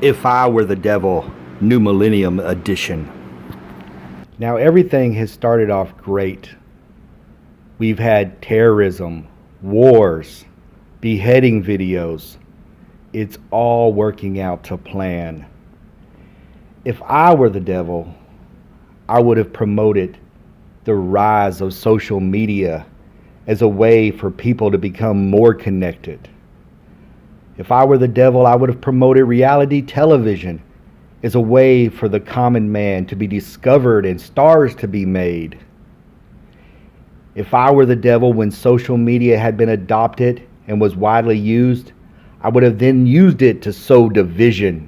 If I Were the Devil, New Millennium Edition. Now, everything has started off great. We've had terrorism, wars, beheading videos. It's all working out to plan. If I were the devil, I would have promoted the rise of social media as a way for people to become more connected. If I were the devil, I would have promoted reality television as a way for the common man to be discovered and stars to be made. If I were the devil, when social media had been adopted and was widely used, I would have then used it to sow division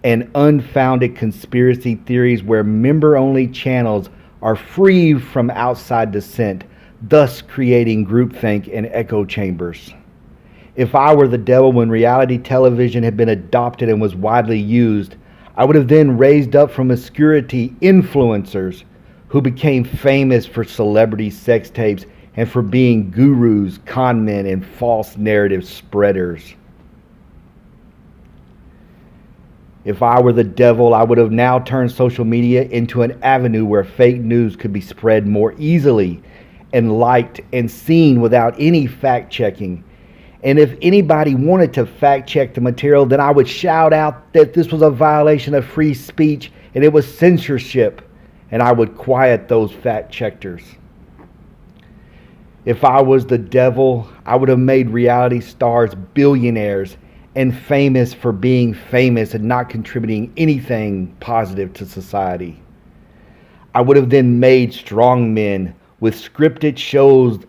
and unfounded conspiracy theories where member-only channels are free from outside dissent, thus creating groupthink and echo chambers. If I were the devil, when reality television had been adopted and was widely used, I would have then raised up from obscurity influencers who became famous for celebrity sex tapes and for being gurus, con men, and false narrative spreaders. If I were the devil, I would have now turned social media into an avenue where fake news could be spread more easily and liked and seen without any fact checking. And if anybody wanted to fact check the material, then I would shout out that this was a violation of free speech and it was censorship, and I would quiet those fact checkers. If I was the devil, I would have made reality stars billionaires and famous for being famous and not contributing anything positive to society. I would have then made strong men with scripted shows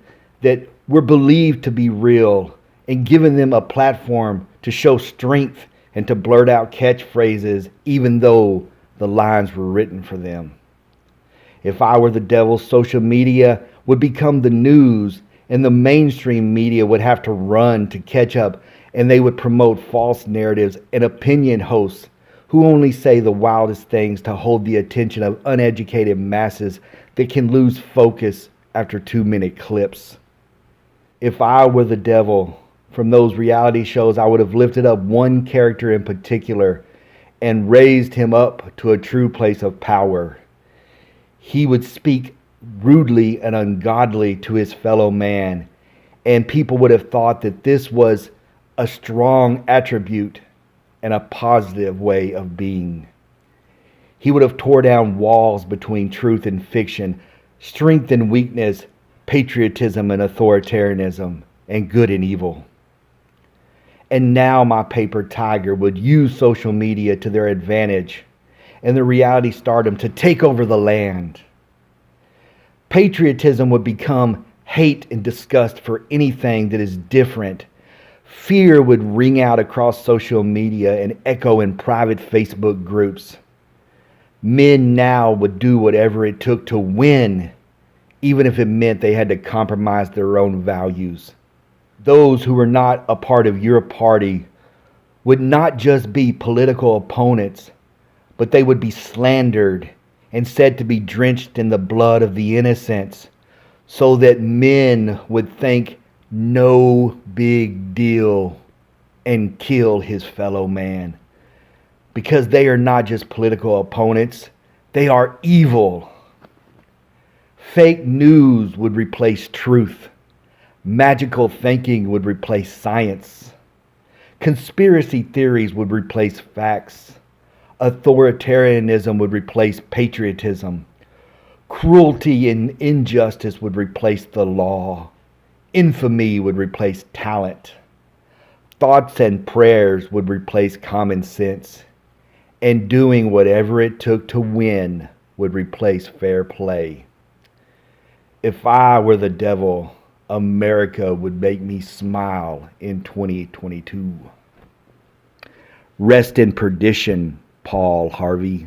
that were believed to be real and given them a platform to show strength and to blurt out catchphrases even though the lines were written for them. If I were the devil, social media would become the news and the mainstream media would have to run to catch up, and they would promote false narratives and opinion hosts who only say the wildest things to hold the attention of uneducated masses that can lose focus after 2-minute clips. If I were the devil, from those reality shows, I would have lifted up one character in particular and raised him up to a true place of power. He would speak rudely and ungodly to his fellow man, and people would have thought that this was a strong attribute and a positive way of being. He would have tore down walls between truth and fiction, strength and weakness, patriotism and authoritarianism, and good and evil. And now my paper tiger would use social media to their advantage and the reality stardom to take over the land. Patriotism would become hate and disgust for anything that is different. Fear would ring out across social media and echo in private Facebook groups. Men now would do whatever it took to win, even if it meant they had to compromise their own values. Those who were not a part of your party would not just be political opponents, but they would be slandered and said to be drenched in the blood of the innocents, so that men would think no big deal and kill his fellow man. Because they are not just political opponents, they are evil. Fake news would replace truth. Magical thinking would replace science. Conspiracy theories would replace facts. Authoritarianism would replace patriotism. Cruelty and injustice would replace the law. Infamy would replace talent. Thoughts and prayers would replace common sense. And doing whatever it took to win would replace fair play. If I were the devil, America would make me smile in 2022. Rest in perdition, Paul Harvey.